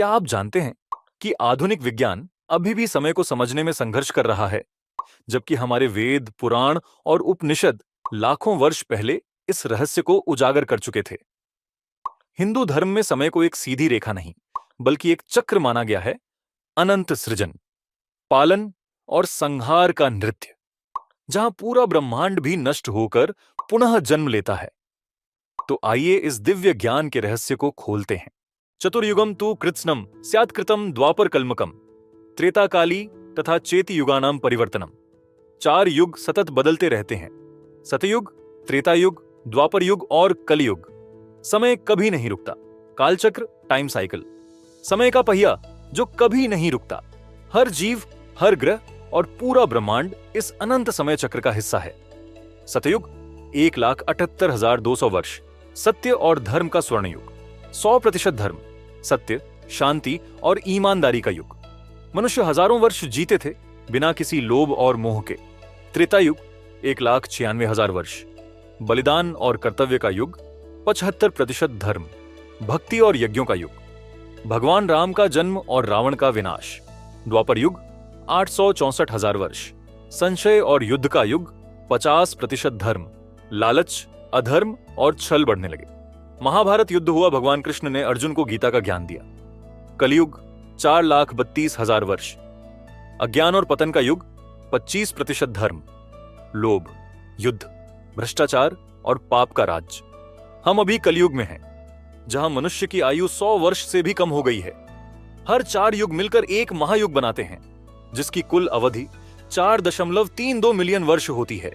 क्या आप जानते हैं कि आधुनिक विज्ञान अभी भी समय को समझने में संघर्ष कर रहा है, जबकि हमारे वेद, पुराण और उपनिषद लाखों वर्ष पहले इस रहस्य को उजागर कर चुके थे। हिंदू धर्म में समय को एक सीधी रेखा नहीं, बल्कि एक चक्र माना गया है। अनंत सृजन, पालन और संहार का नृत्य, जहां पूरा ब्रह्मांड भी नष्ट होकर पुनः जन्म लेता है। तो आइए इस दिव्य ज्ञान के रहस्य को खोलते हैं। चतुर्युगम तु कृत्स्नम स्यात् कृतं द्वापर कल्मकम, त्रेताकाली तथा चेति युगानाम परिवर्तनम। 4 युग सतत बदलते रहते हैं, सतयुग, त्रेतायुग, द्वापर युग और कलयुग। समय कभी नहीं रुकता। कालचक्र, टाइम साइकिल, समय का पहिया जो कभी नहीं रुकता। हर जीव, हर ग्रह और पूरा ब्रह्मांड इस अनंत समय चक्र का हिस्सा है। सतयुग 1,78,200 वर्ष, सत्य और धर्म का स्वर्ण युग। 100% धर्म, सत्य, शांति और ईमानदारी का युग। मनुष्य हजारों वर्ष जीते थे बिना किसी लोभ और मोह के। त्रेतायुग 1,96,000 वर्ष, बलिदान और कर्तव्य का युग। 75% धर्म, भक्ति और यज्ञों का युग। भगवान राम का जन्म और रावण का विनाश। द्वापर युग 864,000 वर्ष, संशय और युद्ध का युग। 50% धर्म, लालच, अधर्म और छल बढ़ने लगे। महाभारत युद्ध हुआ, भगवान कृष्ण ने अर्जुन को गीता का ज्ञान दिया। कलयुग 4,32,000 वर्ष, अज्ञान और पतन का युग। 25% धर्म, लोभ, युद्ध, भ्रष्टाचार और पाप का राज। हम अभी कलयुग में हैं, जहां मनुष्य की आयु 100 वर्ष से भी कम हो गई है। हर 4 युग मिलकर एक महायुग बनाते हैं, जिसकी कुल अवधि 4.32 मिलियन वर्ष होती है।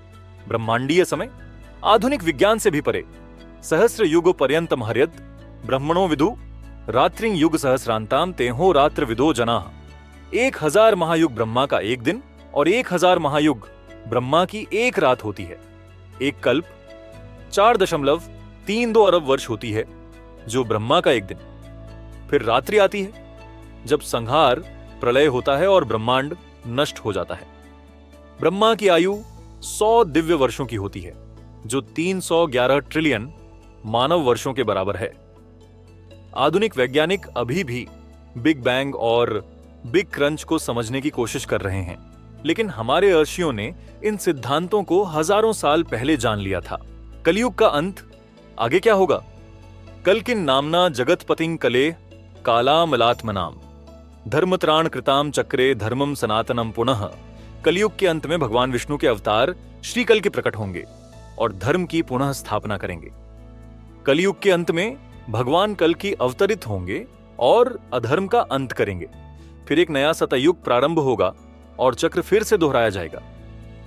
ब्रह्मांडीय समय आधुनिक विज्ञान से भी परे। सहस्र युग पर्यंतम हर्यत ब्रह्मणो विदु रात्रिं युग सहस्रांताम तेहो रात्र विदो जनाः। 1000 महायुग ब्रह्मा का एक दिन और 1000 महायुग ब्रह्मा की एक रात होती है। एक कल्प 4.32 अरब वर्ष होती है, जो ब्रह्मा का एक दिन। फिर रात्रि आती है, जब संहार, प्रलय होता है और ब्रह्मांड नष्ट हो जाता है। ब्रह्मा की आयु 100 दिव्य वर्षों की होती है, जो 311 ट्रिलियन मानव वर्षों के बराबर है। आधुनिक वैज्ञानिक अभी भी बिग बैंग और बिग क्रंच को समझने की कोशिश कर रहे हैं, लेकिन हमारे ऋषियों ने इन सिद्धांतों को हजारों साल पहले जान लिया था। कलयुग का अंत, आगे क्या होगा? कल्किन नामना जगतपतिं कले कालामलात्मनाम धर्मत्राण कृताम चक्रे धर्मम सनातनम पुनः। कलयुग के अंत में भगवान विष्णु के अवतार श्री कल के प्रकट होंगे और धर्म की पुनः स्थापना करेंगे। कलयुग के अंत में भगवान कल की अवतरित होंगे और अधर्म का अंत करेंगे। फिर एक नया सतयुग प्रारंभ होगा और चक्र फिर से दोहराया जाएगा।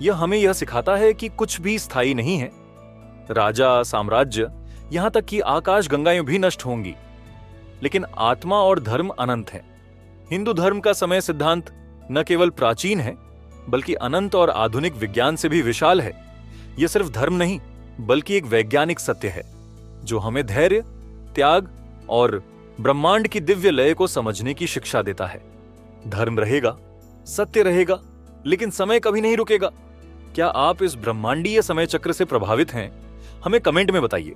यह हमें यह सिखाता है कि कुछ भी स्थायी नहीं है। राजा, साम्राज्य, यहां तक कि आकाश गंगाएं भी नष्ट होंगी, लेकिन आत्मा और धर्म अनंत है। हिंदू धर्म का समय सिद्धांत न केवल प्राचीन है, बल्कि अनंत और आधुनिक विज्ञान से भी विशाल है। यह सिर्फ धर्म नहीं, बल्कि एक वैज्ञानिक सत्य है, जो हमें धैर्य, त्याग और ब्रह्मांड की दिव्य लय को समझने की शिक्षा देता है। धर्म रहेगा, सत्य रहेगा, लेकिन समय कभी नहीं रुकेगा। क्या आप इस ब्रह्मांडीय समय चक्र से प्रभावित हैं? हमें कमेंट में बताइए।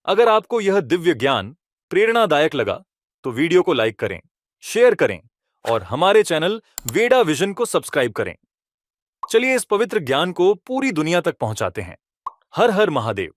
अगर आपको यह दिव्य ज्ञान प्रेरणादायक लगा तो वीडियो को लाइक करें, शेयर करें और हमारे चैनल वेदा विजन को सब्सक्राइब करें। चलिए इस पवित्र ज्ञान को पूरी दुनिया तक पहुंचाते हैं। हर हर महादेव।